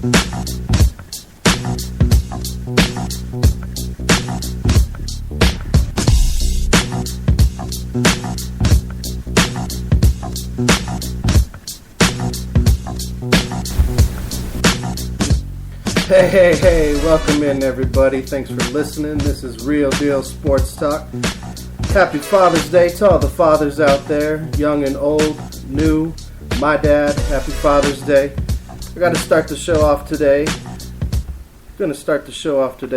Hey, welcome in everybody. Thanks for listening. This is Real Deal Sports Talk. Happy Father's Day to all the fathers out there, young and old, new, my dad. Happy Father's Day. I got to start the show off today.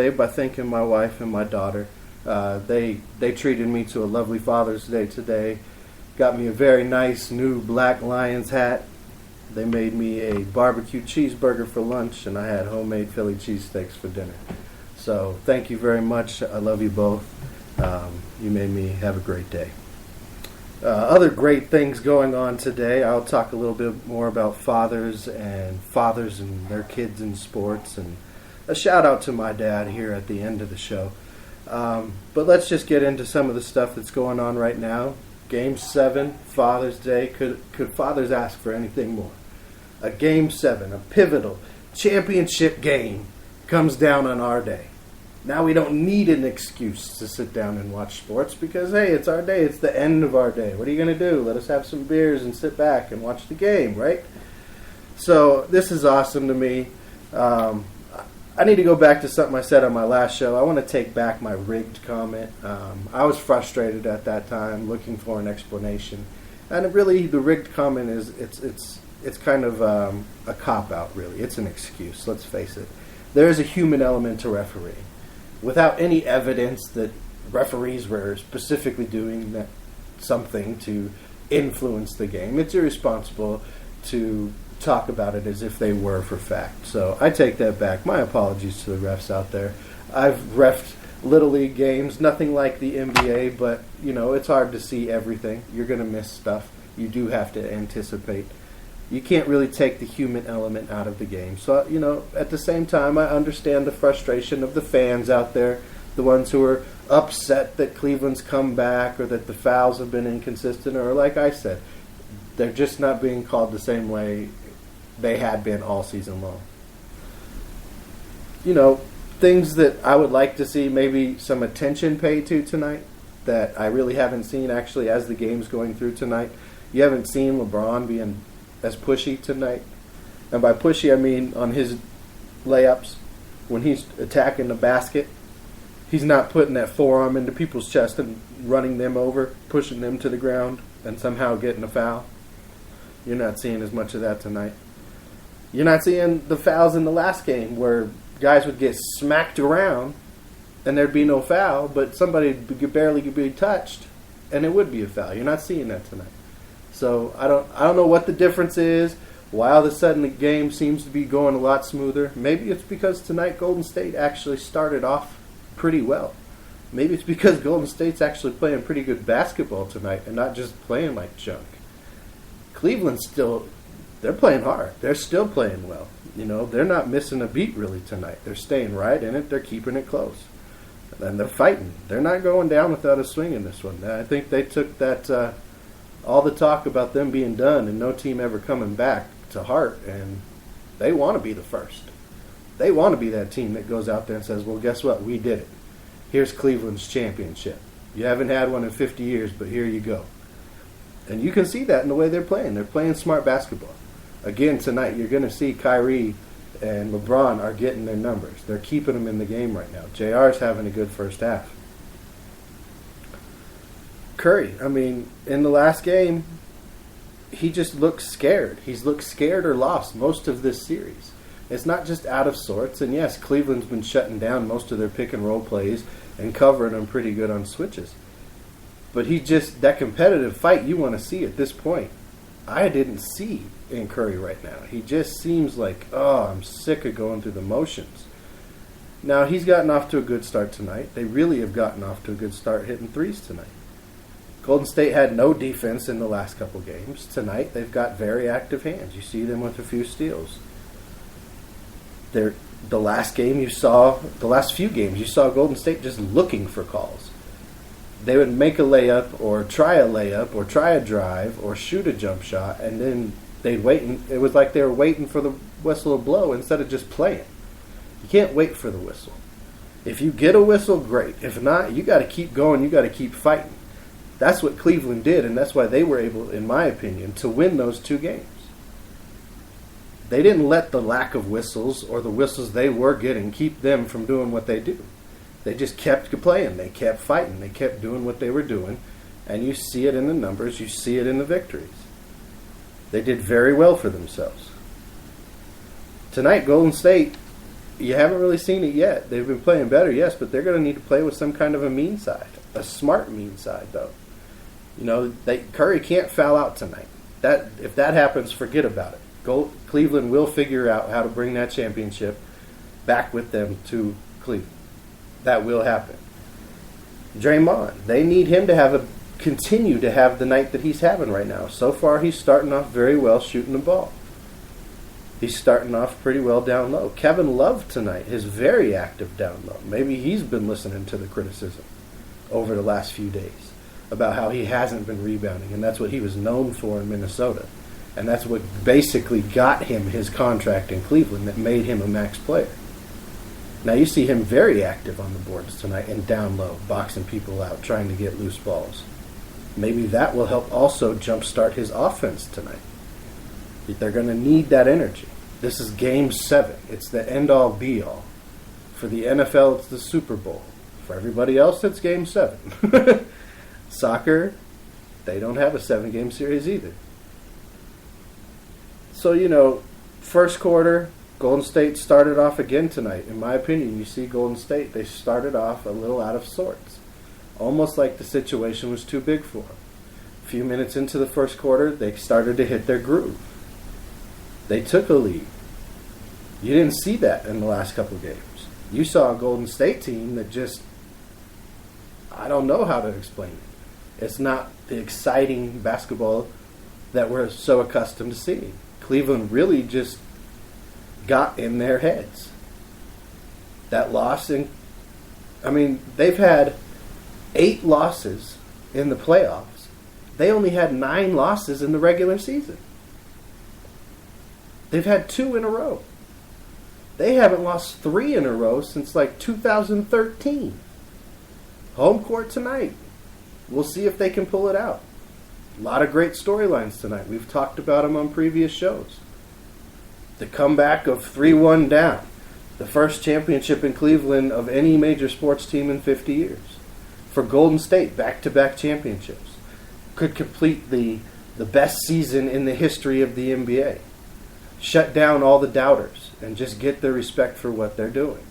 By thanking my wife and my daughter. They treated me to a lovely Father's Day today. Got me a very nice new Black Lions hat. They made me a barbecue cheeseburger for lunch, and I had homemade Philly cheesesteaks for dinner. So thank you very much. I love you both. You made me have a great day. Other great things going on today. I'll talk a little bit more about fathers and their kids in sports, and a shout out to my dad here at the end of the show. But let's just get into some of the stuff that's going on right now. Game 7, Father's Day. Could fathers ask for anything more? A Game 7, a pivotal championship game, comes down on our day. Now we don't need an excuse to sit down and watch sports because, hey, it's our day. It's the end of our day. What are you going to do? Let us have some beers and sit back and watch the game, right? So this is awesome to me. I need to go back to something I said on my last show. I want to take back my rigged comment. I was frustrated at that time, looking for an explanation. And really, the rigged comment is it's kind of a cop-out, really. It's an excuse, let's face it. There is a human element to refereeing. Without any evidence that referees were specifically doing something to influence the game, it's irresponsible to talk about it as if they were for fact. So I take that back. My apologies to the refs out there. I've reffed Little League games, nothing like the NBA, but, it's hard to see everything. You're going to miss stuff. You do have to anticipate. You can't really take the human element out of the game. So, at the same time, I understand the frustration of the fans out there, the ones who are upset that Cleveland's come back or that the fouls have been inconsistent, or like I said, they're just not being called the same way they had been all season long. Things that I would like to see maybe some attention paid to tonight that I really haven't seen actually as the game's going through tonight. You haven't seen LeBron being as pushy tonight. And by pushy, I mean on his layups. When he's attacking the basket, he's not putting that forearm into people's chest and running them over, pushing them to the ground, and somehow getting a foul. You're not seeing as much of that tonight. You're not seeing the fouls in the last game where guys would get smacked around and there'd be no foul, but somebody could barely be touched and it would be a foul. You're not seeing that tonight. So I don't know what the difference is, why all of a sudden the game seems to be going a lot smoother. Maybe it's because tonight Golden State actually started off pretty well. Maybe it's because Golden State's actually playing pretty good basketball tonight and not just playing like junk. Cleveland's they're playing hard. They're still playing well. They're not missing a beat really tonight. They're staying right in it. They're keeping it close. And they're fighting. They're not going down without a swing in this one. I think they took that all the talk about them being done and no team ever coming back to heart, and they want to be the first. They want to be that team that goes out there and says, well, guess what? We did it. Here's Cleveland's championship. You haven't had one in 50 years, but here you go. And you can see that in the way they're playing. They're playing smart basketball. Again, tonight, you're going to see Kyrie and LeBron are getting their numbers. They're keeping them in the game right now. JR's having a good first half. Curry, in the last game, he just looks scared. He's looked scared or lost most of this series. It's not just out of sorts. And yes, Cleveland's been shutting down most of their pick and roll plays and covering them pretty good on switches. But that competitive fight you want to see at this point, I didn't see in Curry right now. He just seems like, I'm sick of going through the motions. Now, he's gotten off to a good start tonight. They really have gotten off to a good start hitting threes tonight. Golden State had no defense in the last couple games. Tonight, they've got very active hands. You see them with a few steals. The last few games, you saw Golden State just looking for calls. They would make a layup or try a drive or shoot a jump shot, and then They'd wait, and it was like they were waiting for the whistle to blow instead of just playing. You can't wait for the whistle. If you get a whistle, great. If not, you got to keep going. You got to keep fighting. That's what Cleveland did, and that's why they were able, in my opinion, to win those 2 games. They didn't let the lack of whistles or the whistles they were getting keep them from doing what they do. They just kept playing. They kept fighting. They kept doing what they were doing, and you see it in the numbers. You see it in the victories. They did very well for themselves. Tonight, Golden State, you haven't really seen it yet. They've been playing better, yes, but they're going to need to play with some kind of a mean side. A smart mean side, though. You know, Curry can't foul out tonight. If that happens, forget about it. Cleveland will figure out how to bring that championship back with them to Cleveland. That will happen. Draymond, they need him to continue to have the night that he's having right now. So far, he's starting off very well shooting the ball. He's starting off pretty well down low. Kevin Love tonight is very active down low. Maybe he's been listening to the criticism over the last few days about how he hasn't been rebounding, and that's what he was known for in Minnesota. And that's what basically got him his contract in Cleveland that made him a max player. Now you see him very active on the boards tonight and down low, boxing people out, trying to get loose balls. Maybe that will help also jumpstart his offense tonight. They're going to need that energy. This is Game 7. It's the end-all, be-all. For the NFL, it's the Super Bowl. For everybody else, it's Game 7. Soccer, they don't have a 7-game series either. So, first quarter, Golden State started off again tonight. In my opinion, you see Golden State, they started off a little out of sorts. Almost like the situation was too big for them. A few minutes into the first quarter, they started to hit their groove. They took a lead. You didn't see that in the last couple of games. You saw a Golden State team that just, I don't know how to explain it. It's not the exciting basketball that we're so accustomed to seeing. Cleveland really just got in their heads. That loss they've had 8 losses in the playoffs. They only had 9 losses in the regular season. They've had 2 in a row. They haven't lost 3 in a row since 2013. Home court tonight. We'll see if they can pull it out. A lot of great storylines tonight. We've talked about them on previous shows. The comeback of 3-1 down. The first championship in Cleveland of any major sports team in 50 years. For Golden State, back-to-back championships. Could complete the best season in the history of the NBA. Shut down all the doubters and just get their respect for what they're doing.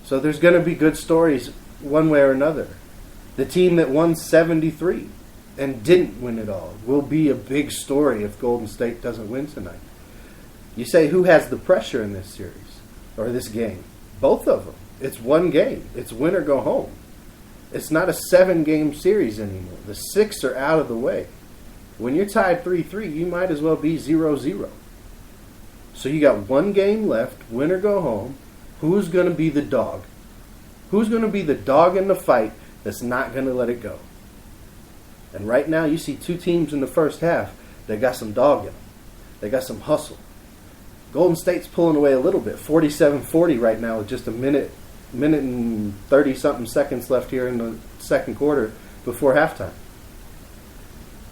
So there's going to be good stories one way or another. The team that won 73 and didn't win it all will be a big story if Golden State doesn't win tonight. You say, who has the pressure in this series or this game? Both of them. It's one game. It's win or go home. It's not a 7-game series anymore. The 6 are out of the way. When you're tied 3-3, you might as well be 0-0. So you got one game left, win or go home. Who's going to be the dog? Who's going to be the dog in the fight that's not going to let it go? And right now you see 2 teams in the first half that got some dog in them. They got some hustle. Golden State's pulling away a little bit, 47-40 right now with just a minute and 30-something seconds left here in the second quarter before halftime.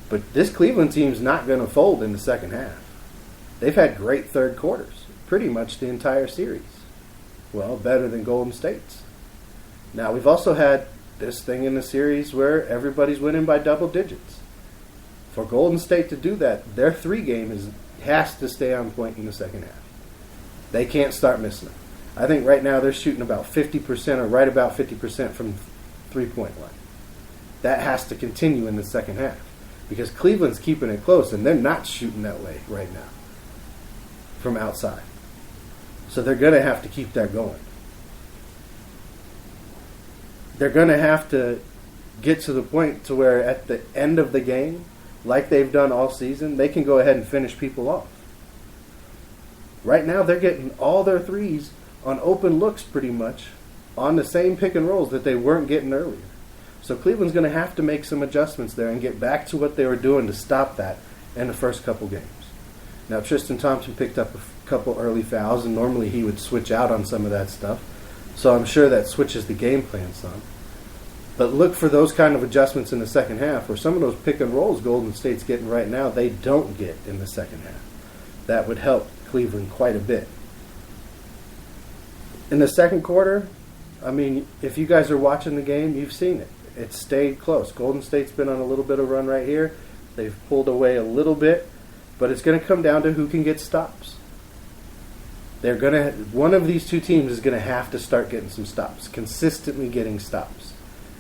But this Cleveland team's not going to fold in the second half. They've had great third quarters, pretty much the entire series. Well, better than Golden State's. Now, we've also had this thing in the series where everybody's winning by double digits. For Golden State to do that, their 3-game has to stay on point in the second half. They can't start missing it. I think right now they're shooting about 50% or right about 50% from three-point line. That has to continue in the second half because Cleveland's keeping it close and they're not shooting that way right now from outside. So they're going to have to keep that going. They're going to have to get to the point to where at the end of the game, like they've done all season, they can go ahead and finish people off. Right now, they're getting all their threes on open looks pretty much on the same pick and rolls that they weren't getting earlier. So Cleveland's going to have to make some adjustments there and get back to what they were doing to stop that in the first couple games. Now, Tristan Thompson picked up a couple early fouls, and normally he would switch out on some of that stuff. So I'm sure that switches the game plan some. But look for those kind of adjustments in the second half, where some of those pick and rolls Golden State's getting right now, they don't get in the second half. That would help Cleveland quite a bit. In the second quarter, I mean, if you guys are watching the game, you've seen it. It's stayed close. Golden State's been on a little bit of run right here. They've pulled away a little bit, but it's going to come down to who can get stops. One of these two teams is going to have to start getting some stops, consistently getting stops.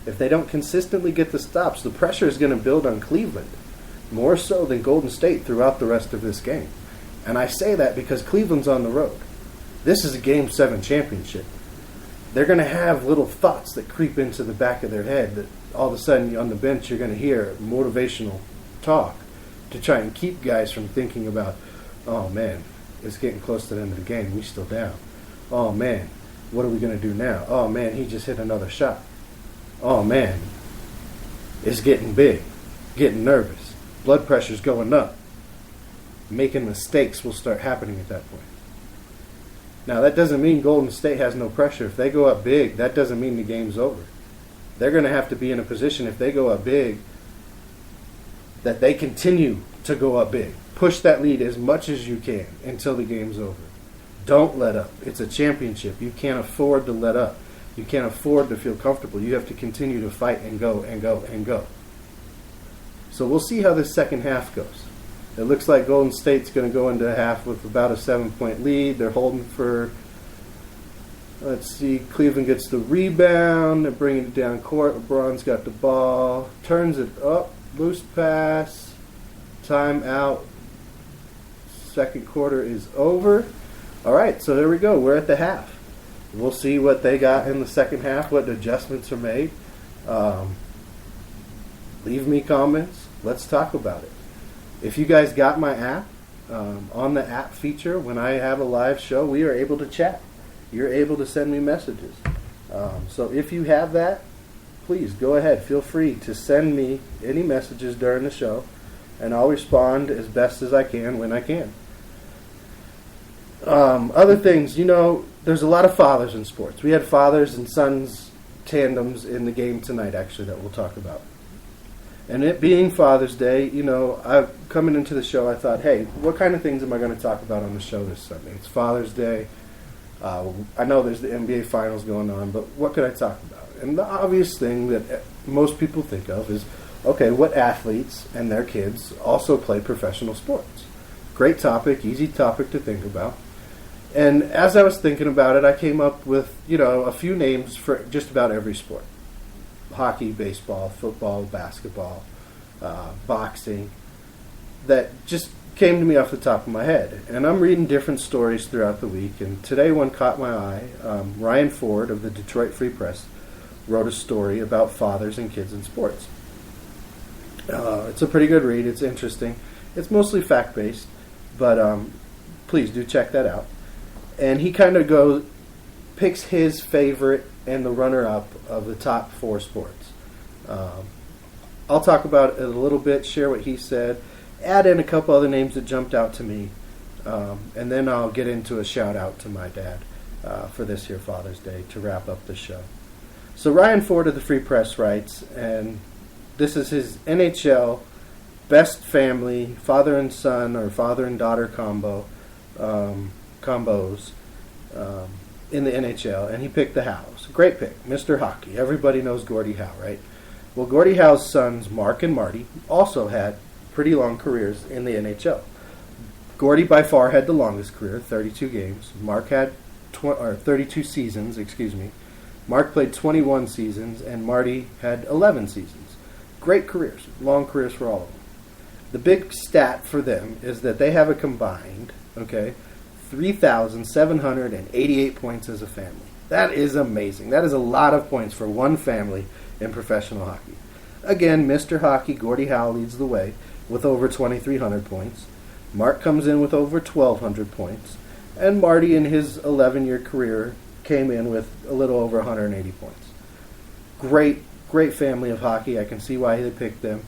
If they don't consistently get the stops, the pressure is going to build on Cleveland, more so than Golden State throughout the rest of this game. And I say that because Cleveland's on the road. This is a Game 7 championship. They're going to have little thoughts that creep into the back of their head that all of a sudden on the bench you're going to hear motivational talk to try and keep guys from thinking about, oh man, it's getting close to the end of the game, we still down. Oh man, what are we going to do now? Oh man, he just hit another shot. Oh man, it's getting big, getting nervous. Blood pressure's going up. Making mistakes will start happening at that point. Now, that doesn't mean Golden State has no pressure. If they go up big, that doesn't mean the game's over. They're going to have to be in a position, if they go up big, that they continue to go up big. Push that lead as much as you can until the game's over. Don't let up. It's a championship. You can't afford to let up. You can't afford to feel comfortable. You have to continue to fight and go and go and go. So we'll see how this second half goes. It looks like Golden State's going to go into half with about a 7-point lead. They're holding for, let's see, Cleveland gets the rebound. They're bringing it down court. LeBron's got the ball. Turns it up. Loose pass. Timeout. Second quarter is over. All right, so there we go. We're at the half. We'll see what they got in the second half, what adjustments are made. Leave me comments. Let's talk about it. If you guys got my app, on the app feature, when I have a live show, we are able to chat. You're able to send me messages. So if you have that, please go ahead. Feel free to send me any messages during the show, and I'll respond as best as I can when I can. Other things, there's a lot of fathers in sports. We had fathers and sons tandems in the game tonight, actually, that we'll talk about. And it being Father's Day, coming into the show, I thought, hey, what kind of things am I going to talk about on the show this Sunday? It's Father's Day. I know there's the NBA Finals going on, but what could I talk about? And the obvious thing that most people think of is, okay, what athletes and their kids also play professional sports? Great topic, easy topic to think about. And as I was thinking about it, I came up with, a few names for just about every sport. Hockey, baseball, football, basketball, boxing, that just came to me off the top of my head. And I'm reading different stories throughout the week, and today one caught my eye. Ryan Ford of the Detroit Free Press wrote a story about fathers and kids in sports. It's a pretty good read. It's interesting. It's mostly fact-based, but please do check that out. And he kind of picks his favorite and the runner-up of the top 4 sports. I'll talk about it a little bit, share what he said, add in a couple other names that jumped out to me, and then I'll get into a shout-out to my dad for this here Father's Day to wrap up the show. So Ryan Ford of the Free Press writes, and this is his NHL best family, father and son or father and daughter combos in the NHL, and he picked the Howes. Great pick, Mr. Hockey. Everybody knows Gordie Howe, right? Well, Gordie Howe's sons, Mark and Marty, also had pretty long careers in the NHL. Gordie by far had the longest career, 32 games. Mark had 32 seasons, Mark played 21 seasons, and Marty had 11 seasons. Great careers, long careers for all of them. The big stat for them is that they have a combined, 3,788 points as a family. That is amazing. That is a lot of points for one family in professional hockey. Again, Mr. Hockey, Gordie Howe, leads the way with over 2,300 points. Mark comes in with over 1,200 points. And Marty, in his 11-year career, came in with a little over 180 points. Great family of hockey. I can see why they picked them.